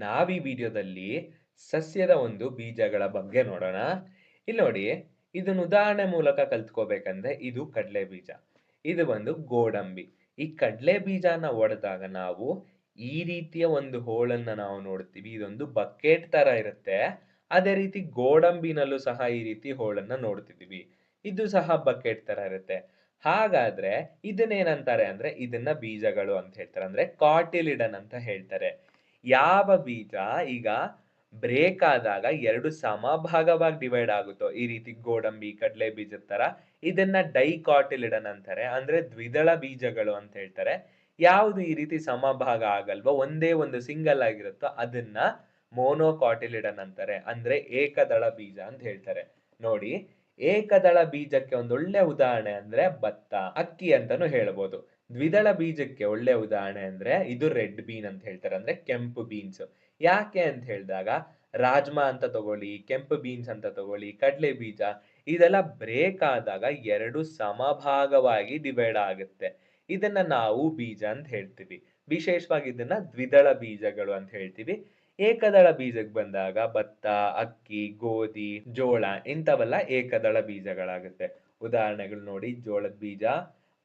ನಾವೀ ವಿಡಿಯೋದಲ್ಲಿ ಸಸ್ಯದ ಒಂದು ಬೀಜಗಳ ಬಗ್ಗೆ ನೋಡೋಣ. ಇಲ್ಲಿ ನೋಡಿ, ಇದನ್ನ ಉದಾಹರಣೆ ಮೂಲಕ ಕಲ್ತ್ಕೋಬೇಕಂದ್ರೆ ಇದು ಕಡ್ಲೆ ಬೀಜ. ಇದು ಒಂದು ಗೋಡಂಬಿ. ಈ ಕಡ್ಲೆ ಬೀಜನ ಒಡೆದಾಗ ನಾವು ಈ ರೀತಿಯ ಒಂದು ಹೋಳನ್ನ ನಾವು ನೋಡ್ತೀವಿ. ಇದೊಂದು ಬಕೆಟ್ ತರ ಇರುತ್ತೆ. ಅದೇ ರೀತಿ ಗೋಡಂಬಿನಲ್ಲೂ ಸಹ ಈ ರೀತಿ ಹೋಳನ್ನ ನೋಡ್ತಿದೀವಿ. ಇದು ಸಹ ಬಕೆಟ್ ತರ ಇರುತ್ತೆ. ಹಾಗಾದ್ರೆ ಇದನ್ನೇನಂತಾರೆ ಅಂದ್ರೆ ಇದನ್ನ ಬೀಜಗಳು ಅಂತ ಹೇಳ್ತಾರೆ. ಅಂದ್ರೆ ಕಾಟಿಲಿಡನ್ ಅಂತ ಹೇಳ್ತಾರೆ. ಯಾವ ಬೀಜ ಈಗ ಬ್ರೇಕ್ ಆದಾಗ 2 ಸಮಭಾಗವಾಗಿ ಡಿವೈಡ್ ಆಗುತ್ತೋ, ಈ ರೀತಿ ಗೋಡಂಬಿ, ಕಡ್ಲೆ ಬೀಜದ ತರ, ಇದನ್ನ ಡೈಕಾಟಿಲಿಡನ್ ಅಂತಾರೆ. ಅಂದ್ರೆ ದ್ವಿದಳ ಬೀಜಗಳು ಅಂತ ಹೇಳ್ತಾರೆ. ಯಾವುದು ಈ ರೀತಿ ಸಮಭಾಗ ಆಗಲ್ವೋ, ಒಂದೇ ಒಂದು ಸಿಂಗಲ್ ಆಗಿರುತ್ತೋ ಅದನ್ನ ಮೋನೋಕಾಟಿಲಿಡನ್ ಅಂತಾರೆ. ಅಂದ್ರೆ ಏಕದಳ ಬೀಜ ಅಂತ ಹೇಳ್ತಾರೆ. ನೋಡಿ, ಏಕದಳ ಬೀಜಕ್ಕೆ ಒಂದೊಳ್ಳೆ ಉದಾಹರಣೆ ಅಂದ್ರೆ ಭತ್ತ, ಅಕ್ಕಿ ಅಂತಾನೂ ಹೇಳ್ಬೋದು. ದ್ವಿದಳ ಬೀಜಕ್ಕೆ ಒಳ್ಳೆ ಉದಾಹರಣೆ ಅಂದ್ರೆ ಇದು ರೆಡ್ ಬೀನ್ ಅಂತ ಹೇಳ್ತಾರೆ. ಅಂದ್ರೆ ಕೆಂಪು ಬೀನ್ಸ್. ಯಾಕೆ ಅಂತ ಹೇಳಿದಾಗ ರಾಜ್ಮಾ ಅಂತ ತಗೊಳ್ಳಿ, ಕೆಂಪು ಬೀನ್ಸ್ ಅಂತ ತಗೊಳ್ಳಿ, ಕಡ್ಲೆ ಬೀಜ, ಇದೆಲ್ಲ ಬ್ರೇಕ್ ಆದಾಗ 2 ಸಮಭಾಗವಾಗಿ ಡಿವೈಡ್ ಆಗುತ್ತೆ. ಇದನ್ನ ನಾವು ಬೀಜ ಅಂತ ಹೇಳ್ತೀವಿ. ವಿಶೇಷವಾಗಿ ಇದನ್ನ ದ್ವಿದಳ ಬೀಜಗಳು ಅಂತ ಹೇಳ್ತೀವಿ. ಏಕದಳ ಬೀಜಕ್ಕೆ ಬಂದಾಗ ಭತ್ತ, ಅಕ್ಕಿ, ಗೋಧಿ, ಜೋಳ ಇಂಥವೆಲ್ಲ ಏಕದಳ ಬೀಜಗಳಾಗುತ್ತೆ. ಉದಾಹರಣೆಗಳು ನೋಡಿ, ಜೋಳದ ಬೀಜ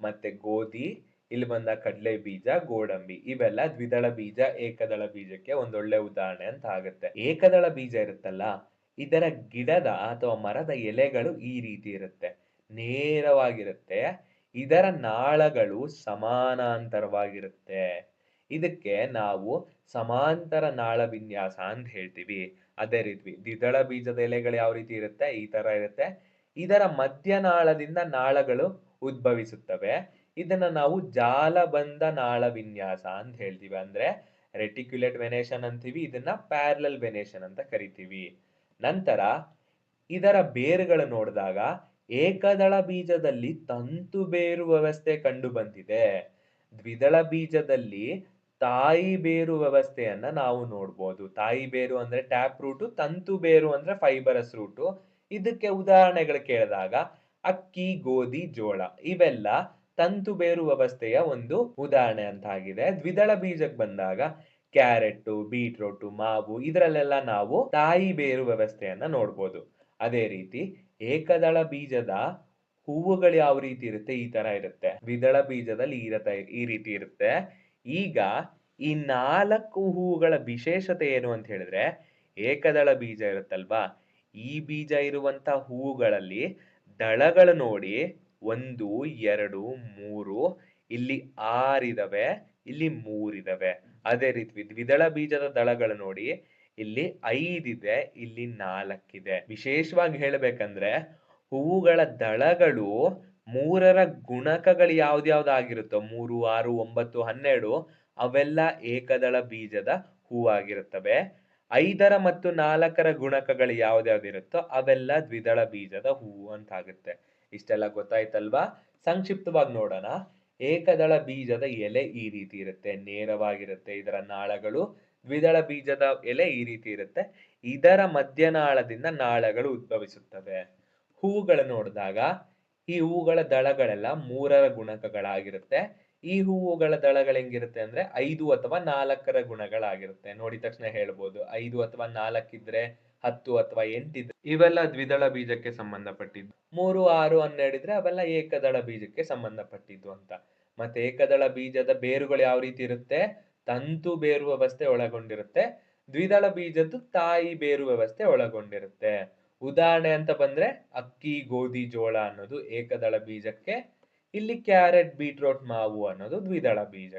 ಮತ್ತೆ ಗೋಧಿ, ಇಲ್ಲಿ ಬಂದಾಗ ಕಡ್ಲೆ ಬೀಜ, ಗೋಡಂಬಿ ಇವೆಲ್ಲ ದ್ವಿದಳ ಬೀಜ, ಏಕದಳ ಬೀಜಕ್ಕೆ ಒಂದೊಳ್ಳೆ ಉದಾಹರಣೆ ಅಂತ ಆಗುತ್ತೆ. ಏಕದಳ ಬೀಜ ಇರುತ್ತಲ್ಲ, ಇದರ ಗಿಡದ ಅಥವಾ ಮರದ ಎಲೆಗಳು ಈ ರೀತಿ ಇರುತ್ತೆ. ನೇರವಾಗಿರುತ್ತೆ. ಇದರ ನಾಳಗಳು ಸಮಾನಾಂತರವಾಗಿರುತ್ತೆ. ಇದಕ್ಕೆ ನಾವು ಸಮಾಂತರ ನಾಳ ವಿನ್ಯಾಸ ಅಂತ ಹೇಳ್ತೀವಿ. ಅದೇ ರೀತಿ ದ್ವಿದಳ ಬೀಜದ ಎಲೆಗಳು ಯಾವ ರೀತಿ ಇರುತ್ತೆ, ಈ ತರ ಇರುತ್ತೆ. ಇದರ ಮಧ್ಯನಾಳದಿಂದ ನಾಳಗಳು ಉದ್ಭವಿಸುತ್ತವೆ. ಇದನ್ನ ನಾವು ಜಾಲಬಂಧ ನಾಳ ವಿನ್ಯಾಸ ಅಂತ ಹೇಳ್ತೀವಿ. ಅಂದ್ರೆ ರೆಟಿಕ್ಯುಲೇಟ್ ವೆನೇಷನ್ ಅಂತೀವಿ. ಇದನ್ನ ಪ್ಯಾರಲಲ್ ವೆನೇಷನ್ ಅಂತ ಕರಿತೀವಿ. ನಂತರ ಇದರ ಬೇರುಗಳು ನೋಡಿದಾಗ ಏಕದಳ ಬೀಜದಲ್ಲಿ ತಂತು ಬೇರು ವ್ಯವಸ್ಥೆ ಕಂಡು ಬಂದಿದೆ. ದ್ವಿದಳ ಬೀಜದಲ್ಲಿ ತಾಯಿ ಬೇರು ವ್ಯವಸ್ಥೆಯನ್ನ ನಾವು ನೋಡ್ಬೋದು. ತಾಯಿ ಬೇರು ಅಂದ್ರೆ ಟ್ಯಾಪ್ ರೂಟು, ತಂತು ಬೇರು ಅಂದ್ರೆ ಫೈಬರಸ್ ರೂಟು. ಇದಕ್ಕೆ ಉದಾಹರಣೆಗಳು ಕೇಳಿದಾಗ ಅಕ್ಕಿ, ಗೋಧಿ, ಜೋಳ ಇವೆಲ್ಲ ತಂತು ಬೇರು ವ್ಯವಸ್ಥೆಯ ಒಂದು ಉದಾಹರಣೆ ಅಂತ ಆಗಿದೆ. ದ್ವಿದಳ ಬೀಜಕ್ಕೆ ಬಂದಾಗ ಕ್ಯಾರೆಟ್, ಬೀಟ್ರೂಟ್, ಮಾವು ಇದರಲ್ಲೆಲ್ಲ ನಾವು ತಾಯಿ ಬೇರು ವ್ಯವಸ್ಥೆಯನ್ನ ನೋಡ್ಬೋದು. ಅದೇ ರೀತಿ ಏಕದಳ ಬೀಜದ ಹೂವುಗಳು ಯಾವ ರೀತಿ ಇರುತ್ತೆ, ಈ ತರ ಇರುತ್ತೆ. ದ್ವಿದಳ ಬೀಜದಲ್ಲಿ ಈ ರೀತಿ ಇರುತ್ತೆ. ಈಗ ಈ 4 ಹೂವುಗಳ ವಿಶೇಷತೆ ಏನು ಅಂತ ಹೇಳಿದ್ರೆ, ಏಕದಳ ಬೀಜ ಇರುತ್ತಲ್ವಾ, ಈ ಬೀಜ ಇರುವಂತ ಹೂವುಗಳಲ್ಲಿ ದಳಗಳು ನೋಡಿ 1, 2, 3, ಇಲ್ಲಿ 6 ಇದಾವೆ, ಇಲ್ಲಿ 3 ಇದಾವೆ. ಅದೇ ರೀತಿ ದ್ವಿದಳ ಬೀಜದ ದಳಗಳು ನೋಡಿ, ಇಲ್ಲಿ 5 ಇದೆ, ಇಲ್ಲಿ 4 ಇದೆ. ವಿಶೇಷವಾಗಿ ಹೇಳ್ಬೇಕಂದ್ರೆ ಹೂವುಗಳ ದಳಗಳು 3ರ ಗುಣಕಗಳು ಯಾವ್ದ್ಯಾವ್ದಾಗಿರುತ್ತೋ 3, 6, 9, 12 ಅವೆಲ್ಲ ಏಕದಳ ಬೀಜದ ಹೂವಾಗಿರುತ್ತವೆ. 5ರ ಮತ್ತು 4ರ ಗುಣಕಗಳು ಯಾವ್ದ್ಯಾವ್ದಿರುತ್ತೋ ಅವೆಲ್ಲ ದ್ವಿದಳ ಬೀಜದ ಹೂವು ಅಂತಾಗುತ್ತೆ. ಇಷ್ಟೆಲ್ಲ ಗೊತ್ತಾಯ್ತಲ್ವಾ? ಸಂಕ್ಷಿಪ್ತವಾಗಿ ನೋಡೋಣ. ಏಕದಳ ಬೀಜದ ಎಲೆ ಈ ರೀತಿ ಇರುತ್ತೆ, ನೇರವಾಗಿರುತ್ತೆ ಇದರ ನಾಳಗಳು. ದ್ವಿದಳ ಬೀಜದ ಎಲೆ ಈ ರೀತಿ ಇರುತ್ತೆ. ಇದರ ಮಧ್ಯನಾಳದಿಂದ ನಾಳಗಳು ಉದ್ಭವಿಸುತ್ತವೆ. ಹೂವುಗಳು ನೋಡಿದಾಗ ಈ ಹೂವುಗಳ ದಳಗಳೆಲ್ಲ 3ರ ಗುಣಕಗಳಾಗಿರುತ್ತೆ. ಈ ಹೂವುಗಳ ದಳಗಳು ಹೆಂಗಿರುತ್ತೆ ಅಂದ್ರೆ 5 ಅಥವಾ 4ರ ಗುಣಗಳಾಗಿರುತ್ತೆ. ನೋಡಿದ ತಕ್ಷಣ ಹೇಳ್ಬೋದು 5 ಅಥವಾ 4 ಇದ್ರೆ 10 ಅಥವಾ 8 ಇದ್ರೆ ಇವೆಲ್ಲ ದ್ವಿದಳ ಬೀಜಕ್ಕೆ ಸಂಬಂಧಪಟ್ಟಿದ್ದು. 3, 6, 12 ಇದ್ರೆ ಅವೆಲ್ಲ ಏಕದಳ ಬೀಜಕ್ಕೆ ಸಂಬಂಧಪಟ್ಟಿದ್ದು ಅಂತ. ಮತ್ತೆ ಏಕದಳ ಬೀಜದ ಬೇರುಗಳು ಯಾವ ರೀತಿ ಇರುತ್ತೆ, ತಂತು ಬೇರು ವ್ಯವಸ್ಥೆ ಒಳಗೊಂಡಿರುತ್ತೆ. ದ್ವಿದಳ ಬೀಜದ್ದು ತಾಯಿ ಬೇರು ವ್ಯವಸ್ಥೆ ಒಳಗೊಂಡಿರುತ್ತೆ. ಉದಾಹರಣೆ ಅಂತ ಬಂದ್ರೆ ಅಕ್ಕಿ, ಗೋಧಿ, ಜೋಳ ಅನ್ನೋದು ಏಕದಳ ಬೀಜಕ್ಕೆ, ಇಲ್ಲಿ ಕ್ಯಾರೆಟ್, ಬೀಟ್ರೋಟ್, ಮಾವು ಅನ್ನೋದು ದ್ವಿದಳ ಬೀಜ.